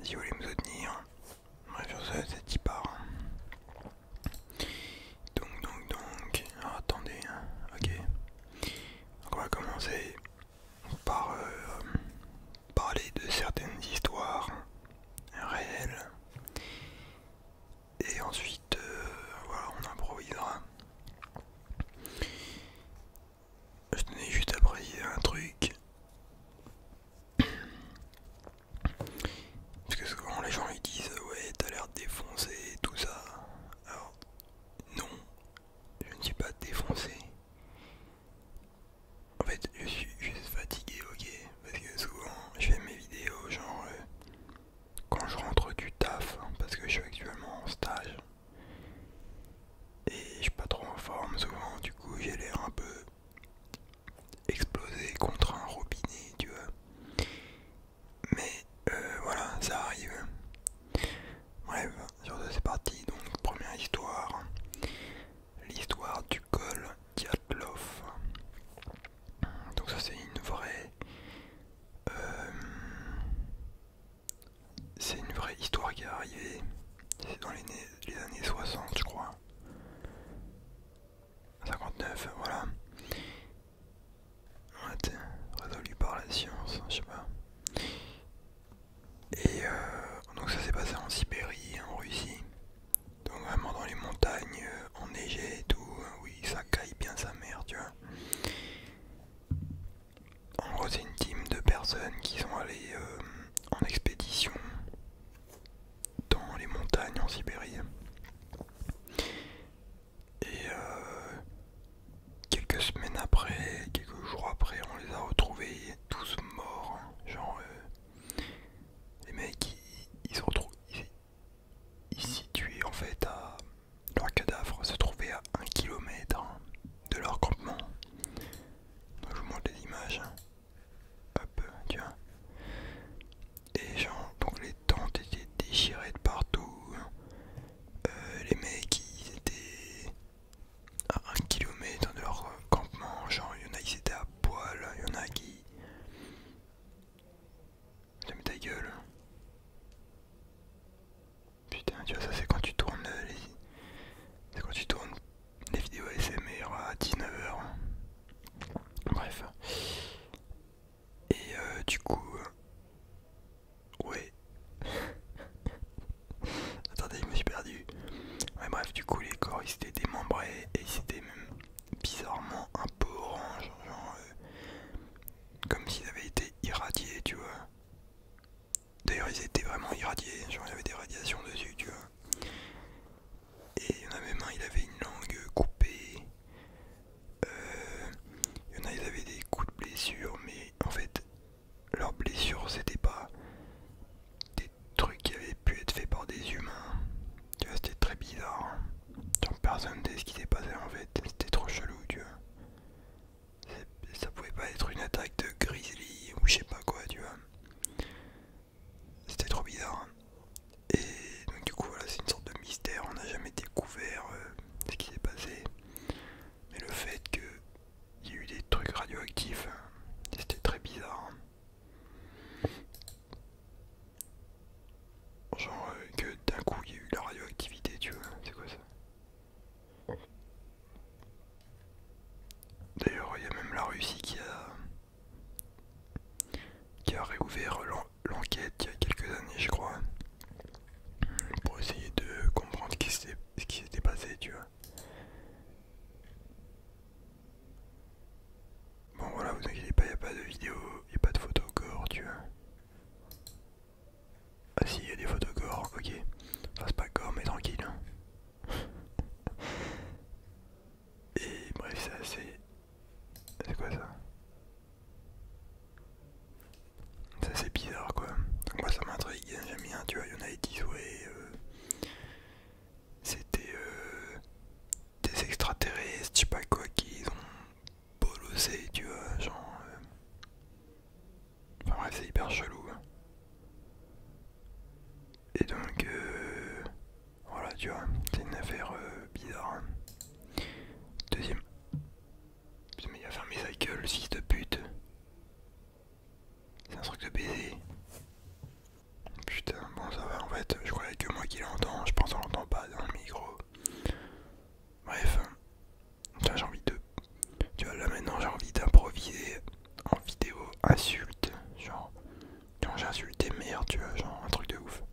si vous voulez me soutenir. Bref, sur ça, c'est qui part. Donc. Alors, attendez, hein. Ok. Donc, on va commencer par parler de certaines histoires réelles. Et ensuite, voilà, on improvisera. Je tenais juste à préciser un truc. Parce que souvent les gens ils disent ouais t'as l'air défoncé tout ça. Alors non, je ne suis pas défoncé. En fait je suis juste fatigué, ok. Parce que souvent je fais mes vidéos genre quand je rentre du taf. Parce que je suis actuellement en stage. Et je suis pas trop en forme souvent. Du coup j'ai l'air un peu explosé contre un robinet tu vois. Mais voilà ça arrive. Bref, sur ce c'est parti, donc première histoire, l'histoire du col Dyatlov. Donc ça euh, c'est une vraie histoire qui est arrivée, c'est dans les années 60 je crois, 59 voilà. Ouais, résolu par la science, je sais pas. Et donc ça s'est passé en Sibérie, en Russie. Donc vraiment dans les montagnes enneigées et tout, oui ça caille bien sa mère tu vois. En gros c'est une team de personnes qui sont allées en expédition dans les montagnes en Sibérie. Et quelques semaines après, quelques jours après, on les a retrouvés tous morts. Genre les mecs ils se retrouvent, ils s'y tuaient en fait à... Leurs cadavres se trouvaient à 1 kilomètre de leur campement. Donc je vous montre les images. Hop, tu vois. Et genre, donc les tentes étaient déchirées de partout. Les mecs ils étaient à 1 kilomètre de leur campement. Genre, il y en a qui étaient à poil, il y en a qui... Ça met ta gueule. Putain, tu vois, ça c'est quand tu tournes c'est quand tu tournes les vidéos ASMR à 19h. Bref. Et du coup... ouais. Attendez, je me suis perdu. Ouais, bref, du coup, les corps ils s'étaient démembrés et ils étaient même bizarrement un peu orange. Genre, comme s'ils avaient été irradiés, tu vois. D'ailleurs, ils étaient vraiment irradiés. Genre, il y avait des radiations dessus, tu vois. Et il y en a même un, il avait une langue coupée. Il y en a, ils avaient des coups de blessure, mais en fait, leurs blessures, c'était pas des trucs qui avaient pu être faits par des humains. Tu vois, c'était très bizarre. Genre, personne ne sait ce qui s'est passé en fait. C'était trop chelou, tu vois. Ça pouvait pas être une attaque de grizzly ou je sais pas quoi, tu vois. C'était trop bizarre. Et donc du coup voilà, c'est une sorte de mystère, on n'a jamais découvert ce qui s'est passé. Mais le fait qu'il y ait eu des trucs radioactifs, c'était très bizarre. Genre que d'un coup il y a eu la radioactivité, tu vois, c'est quoi ça? D'ailleurs il y a même la Russie qui a réouvert l'enquête il y a quelques années je crois. Pour essayer de comprendre ce qui s'était passé, tu vois. Bon voilà, vous inquiétez pas, il n'y a pas de vidéo, il n'y a pas de photo gore, tu vois. Ah si, il y a des photos gore, ok. Enfin c'est pas gore mais tranquille. Hein. Et bref, c'est assez... C'est quoi ça? C'est assez bizarre quoi. Donc moi ça m'intrigue, j'aime bien, tu vois, il y en a qui disent ouais... c'était des extraterrestres, je sais pas quoi, qui ont bolossé, tu vois, genre... Enfin bref, c'est hyper chelou. Hein. Et donc, voilà, tu vois, c'est une affaire bizarre. Hein. Deuxième. Putain, mais il a fermé sa gueule, le fils de pute. C'est un truc de baiser. Putain, fait, je croyais que moi qui l'entends, je pense qu'on l'entend pas dans le micro. Bref, j'ai envie de... Tu vois, là maintenant j'ai envie d'improviser en vidéo insulte. Genre, quand j'ai insulté merde, tu vois, genre un truc de ouf.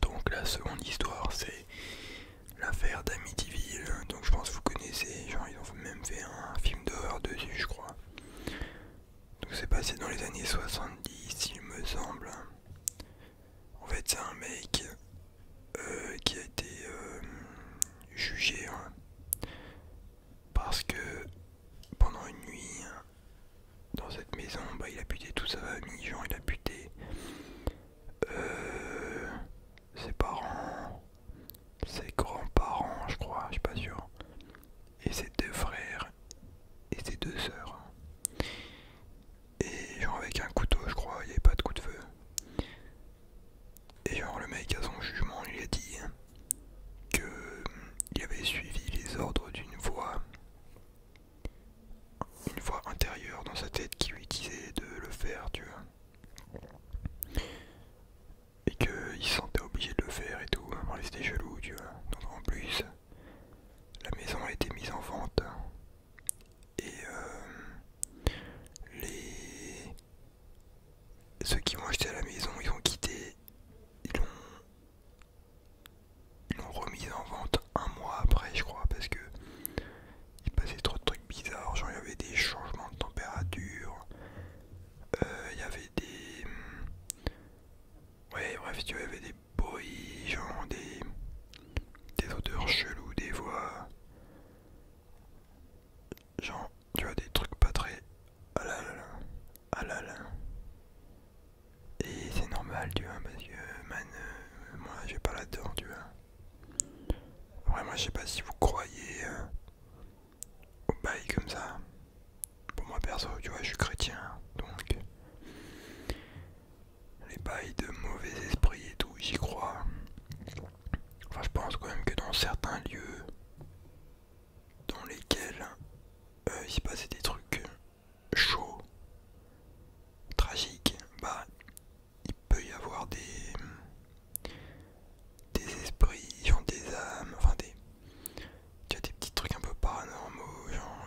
Donc la seconde histoire, c'est l'affaire d'Amityville. Donc je pense que vous connaissez, genre ils ont même fait un film d'horreur dessus, je crois. Donc c'est passé dans les années 70, il me semble. En fait, c'est un mec qui a été jugé parce que pendant une nuit dans cette maison, bah, il a buté toute sa famille, genre il a buté ses parents, ses grands-parents, je crois, je suis pas sûr, et ses deux frères et ses deux sœurs. Et genre avec un couteau, je crois, il n'y avait pas de coup de feu. Et genre le mec à son jugement lui a dit que il avait suivi les ordres une voix intérieure dans sa tête qui lui disait de le faire, tu vois. Et qu'il se sentait obligé de le faire et tout. Bref, c'était chelou, tu vois. Donc en plus, la maison a été mise en vente. Et ceux qui ont acheté la maison, ils ont quitté. Ils l'ont remise en vente un mois après, je crois, parce que il passait trop de trucs bizarres. Genre, il y avait des changements de température. Il y avait des... Ouais, bref, tu vois, il y avait des bruits, genre des odeurs cheloues, des voix. Genre, tu vois, des trucs pas très... Ah là là là. Ah là là. Et c'est normal, tu vois, parce que, man, moi, j'ai pas là-dedans, tu vois. Après, moi, je sais pas si vous croyez au bail comme ça. Pour moi, perso, tu vois, je suis chrétien, donc... Les bails de mauvais esprits et tout, j'y crois. Enfin, je pense quand même que dans certains lieux dans lesquels il se passait des trucs chauds, tragiques, bah il peut y avoir des esprits, genre des âmes, enfin tu as des petits trucs un peu paranormaux, genre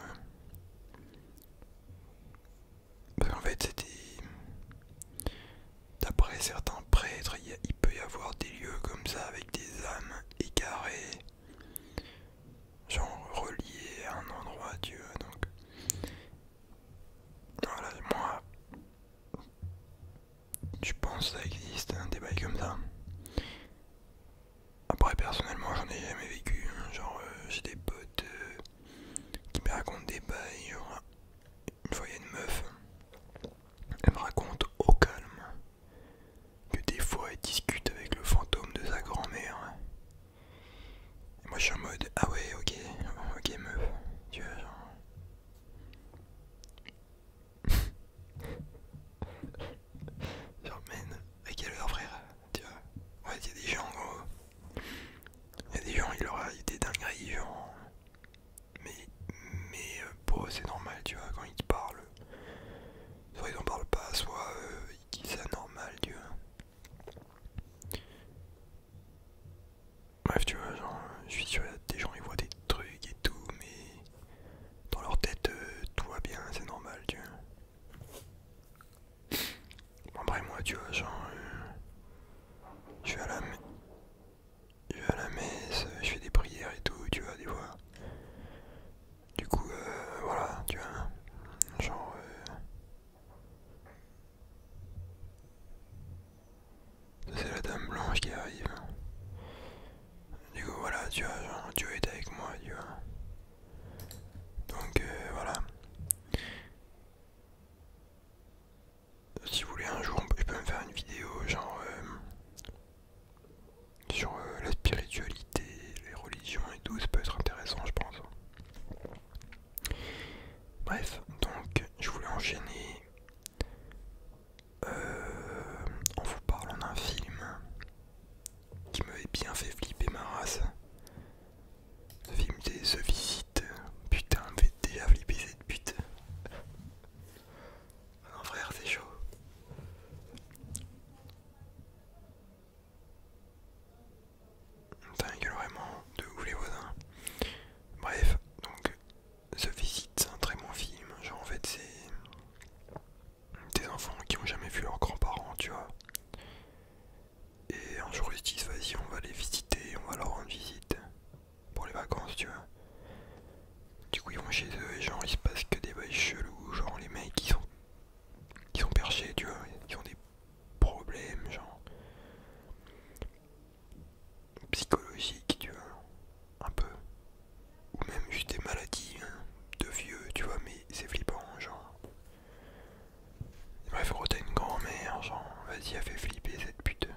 parce qu'en fait c'était d'après certains prêtres, il peut y avoir des lieux comme ça avec des âmes égarées, genre reliées à un endroit, tu vois. Donc voilà, moi je pense que ça existe, des bails comme ça. Après, personnellement, j'en ai jamais vécu. Genre, j'ai des potes qui me racontent des bails. Genre, une fois, il y a une meuf, elle me raconte au calme que des fois, elle discute avec le fantôme de sa grand-mère. Et moi, je suis en mode, ah ouais, ok, ok, meuf. Tu vois, genre. Genre, man, à quelle heure, frère? Tu vois, ouais, il y a des gens, gros. Il y a des gens, il leur arrive des dingueries, genre. Mais pour eux, c'est normal, tu vois, quand ils te parlent. Soit ils en parlent pas, soit ils disent ça normal, tu vois. Bref, tu vois, genre, je suis sûr, des gens ils voient des trucs et tout, mais dans leur tête, tout va bien, c'est normal, tu vois. Bon, après, moi, tu vois, genre, je vais à la, je vais à la messe, je fais des prières et tout, tu vois, des fois. Du coup, voilà, tu vois, genre, ça c'est la dame blanche qui arrive. Du coup, voilà, tu vois, genre, Dieu est avec moi, tu vois. Donc, voilà. Si vous voulez, un jour, je peux me faire une vidéo, genre, sur la spiritualité, les religions et tout, ça peut être intéressant, je pense. Bref, donc, je voulais enchaîner en vous parlant d'un film qui m'avait bien fait flipper ma race. Ce film, c'est The Visit. Putain, me fait déjà flipper cette pute. Non, frère, c'est chaud. Vas-y, elle fait flipper cette pute.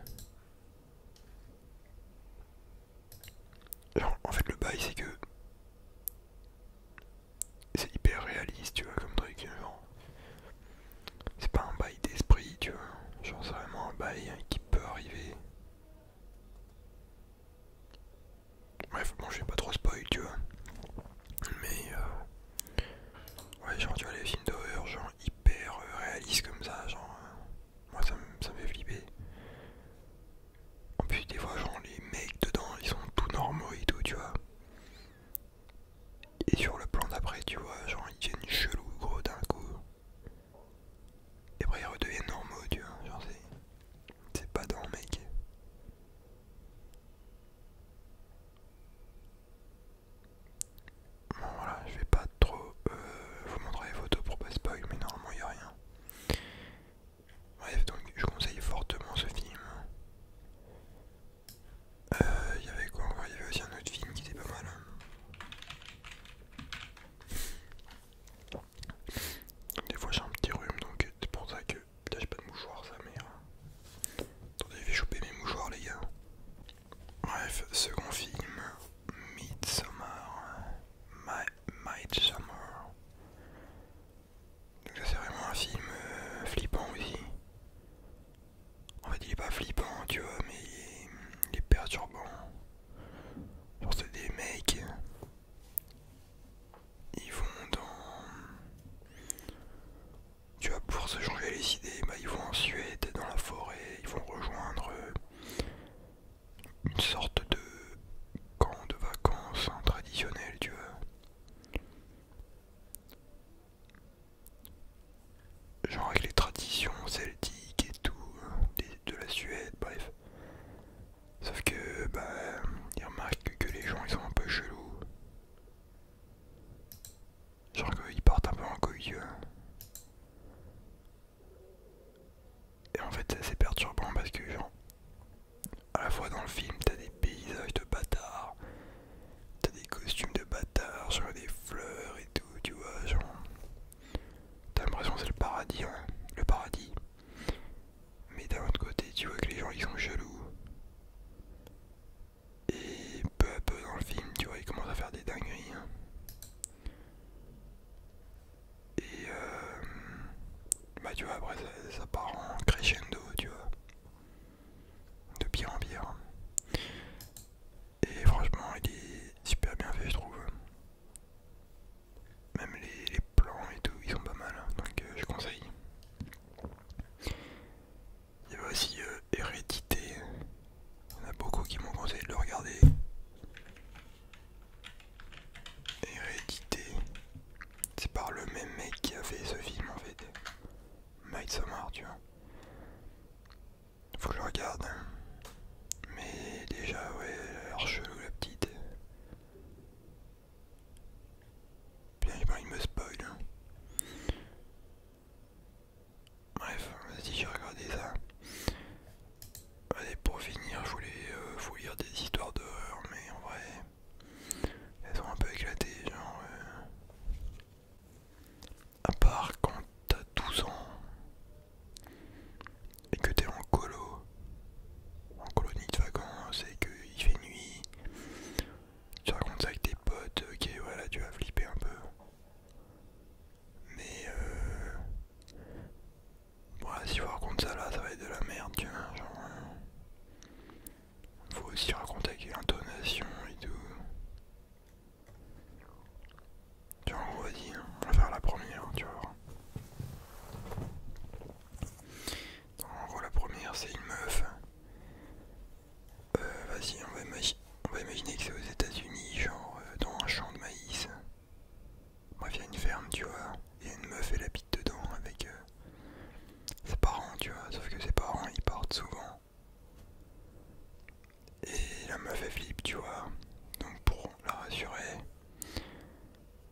Genre, en fait, le bail, c'est que c'est hyper réaliste, tu vois, comme truc. Genre, c'est pas un bail d'esprit, tu vois. Genre, c'est vraiment un bail qui peut arriver. Bref, bon, je vais pas trop spoil, tu vois. Mais, ouais, genre, tu vois, les films d'horreur, genre, hyper réalistes comme ça, genre, moi, ça me fait flipper. En plus, des fois, genre, les mecs dedans, ils sont tout normaux et tout, tu vois. Et sur le plan d'après, tu vois, genre, ils deviennent chelous, gros, d'un coup. Et après, ils redeviennent normaux, tu vois. Genre, c'est pas dans, mec. Bon, voilà, je vais pas trop vous montrer les photos pour pas spoil, mais normalement, il y a rien. Bref, donc, je conseille fortement ce film. Il y avait quoi encore? Il y avait aussi un autre film qui était pas mal. Des fois j'ai un petit rhume donc c'est pour ça que là j'ai pas de mouchoir, sa mère. Attendez, je vais choper mes mouchoirs les gars. Bref, second film, Midsommar. Midsommar. Donc ça c'est vraiment un film flippant aussi. En fait il est pas flippant tu vois mais il est perturbant. Genre c'est des mecs, ils vont dans... Tu vois, pour se changer les idées, bah, ils vont en Suède, dans la forêt, ils vont rejoindre une sorte de camp de vacances traditionnel, tu vois. Genre avec les traditions celtiques et tout, de la Suède, bref. Sauf que, bah, ils remarquent que les gens, ils sont un peu chelous. Genre qu'ils partent un peu en couille, tu vois. Et en fait, c'est assez perturbant parce que, genre, à la fois dans le film, t'as des paysages de bâtards, t'as des costumes de bâtards, genre des fleurs et tout, tu vois, genre. T'as l'impression que c'est le paradis, hein, le paradis. Mais d'un autre côté, tu vois que les gens ils sont chelous. Et peu à peu dans le film, tu vois, ils commencent à faire des dingueries. Hein. Et bah tu vois, après ça part en crescendo, tu vois. De pire en pire. Et franchement, il est super bien fait, je trouve. Même les plans et tout, ils sont pas mal. Hein, donc je conseille. Il y avait aussi Hérédité. Il y en a beaucoup qui m'ont conseillé de le regarder. Hérédité. C'est par le même mec qui a fait ce film en fait. Midsommar, tu vois. Faut que je le regarde. Mais déjà, ouais, elle a l'air chelou la petite. Bien, il me spoil. Hein. Bref, vas-y, j'ai regardé ça. Allez, pour finir, je voulais vous lire des histoires d'horreur, mais en vrai, elles sont un peu éclatées. Genre, à part quand t'as 12 ans et que t'es en colo, en colonie de vacances et qu'il fait nuit, tu racontes ça avec tes potes, ok, voilà, tu vas flipper un peu. Mais voilà, si je vous raconte ça là, ça va être de la merde, tu vois. Genre, faut aussi raconter avec l'intonation et tout. Tu vois, en gros, vas-y, hein, on va faire la première, tu vois. En gros, la première, c'est une meuf. Vas-y, on va imaginer que c'est aux États-Unis, genre dans un champ de maïs. Bref, il y a une ferme, tu vois. Il y a une meuf, elle habite dedans avec ses parents, tu vois. Sauf que ses parents, ils partent souvent. Et la meuf, elle flippe, tu vois. Donc, pour la rassurer,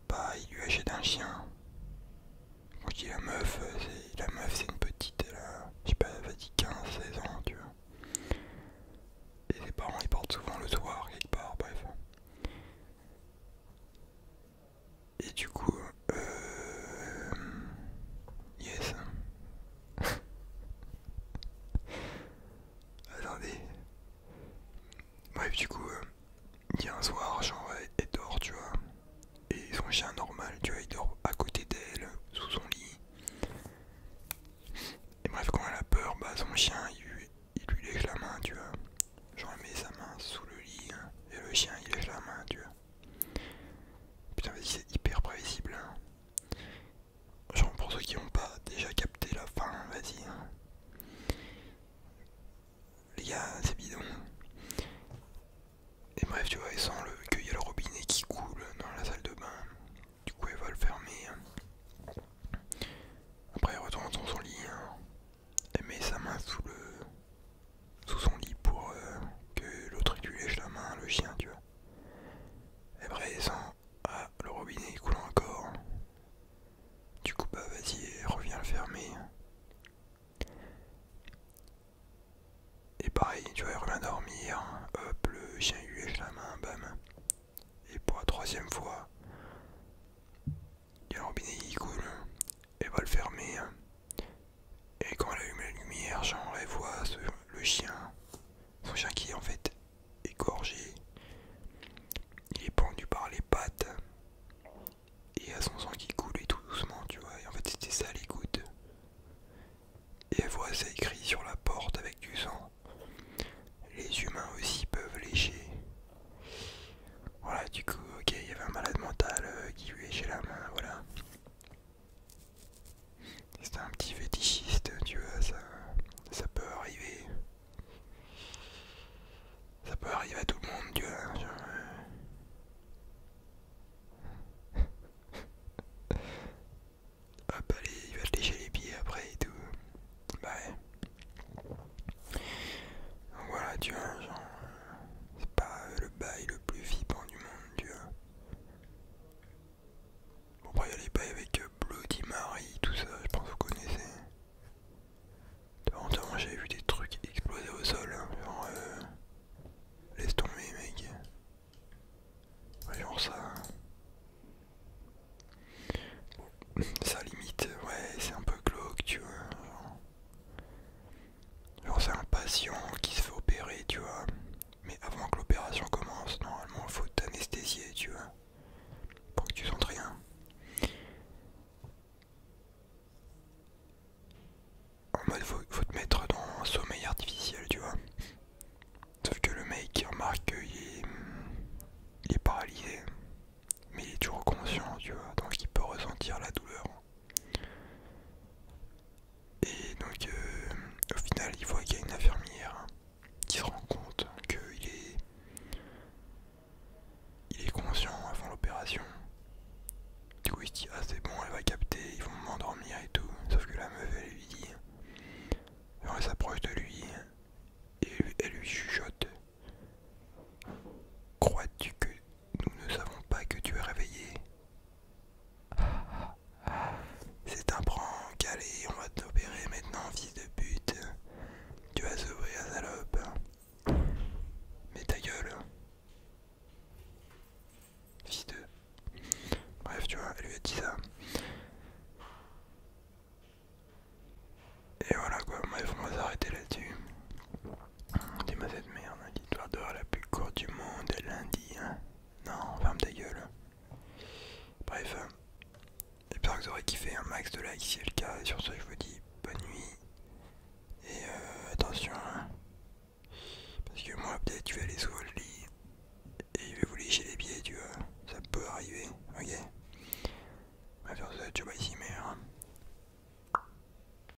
bah, il lui achète un chien. Quand je dis la meuf, c'est une petite, elle a, je sais pas, vas-y, 15-16 ans, tu vois. Et ses parents, ils partent souvent le soir, quelque part, bref. Et du coup, yes. Et quand elle allume la lumière, genre elle voit le chien, son chien qui est en fait égorgé, il est pendu par les pattes, et à son sang qui coulait tout doucement, tu vois, et en fait c'était ça les gouttes. Et elle voit ça écrit sur la porte avec du sang. Les humains aussi peuvent lécher. Voilà, du coup, ok, il y avait un malade mental qui lui léchait la main, voilà. C'était un petit fétichiste, tu vois, ça peut arriver. Ça peut arriver à tout le monde, tu vois. Genre, hop, allez, il va te lécher les pieds après et tout. Bah ouais. Donc voilà, tu vois, genre, c'est pas le bail le plus flippant du monde, tu vois. Bon, après, il y a les bails avec Bloody Mary, tout ça, je pense que vous connaissez. De temps en temps, j'ai vu des trucs exploser au sol, hein, genre, laisse tomber, mec. Ouais, genre ça. Ça limite, ouais, c'est un peu glauque, tu vois. Genre c'est un patient qui se fait opérer, tu vois. Mais avant que l'opération commence, normalement, faut t'anesthésier, tu vois. Pour que tu sentes rien. En mode, faut te mettre dans un sommeil artificiel, tu vois. Sauf que le mec remarque il est paralysé. Mais il est toujours conscient, tu vois. Donc il peut ressentir la douleur. Et donc, au final, il voit qu'il y a une infirmière qui se rend compte il est conscient avant l'opération. Du coup, il se dit, ah c'est bon, elle va capter, ils vont m'endormir et tout. Sauf que la meuf, elle lui dit, alors elle s'approche de lui et elle lui chuchote. Crois-tu que nous ne savons pas que tu es réveillé? C'est un prank, allez, on va t'opérer maintenant, fils de pute. Tu vas s'ouvrir, salope. Mais ta gueule. Fils de... Bref, tu vois, elle lui a dit ça. Et voilà quoi, bref, on va s'arrêter là-dessus. Dis-moi cette merde, l'histoire d'or la plus courte du monde, lundi, hein. Non, ferme ta gueule. Bref, j'espère que vous aurez kiffé un max de likes si c'est le cas. Et sur ce, je vous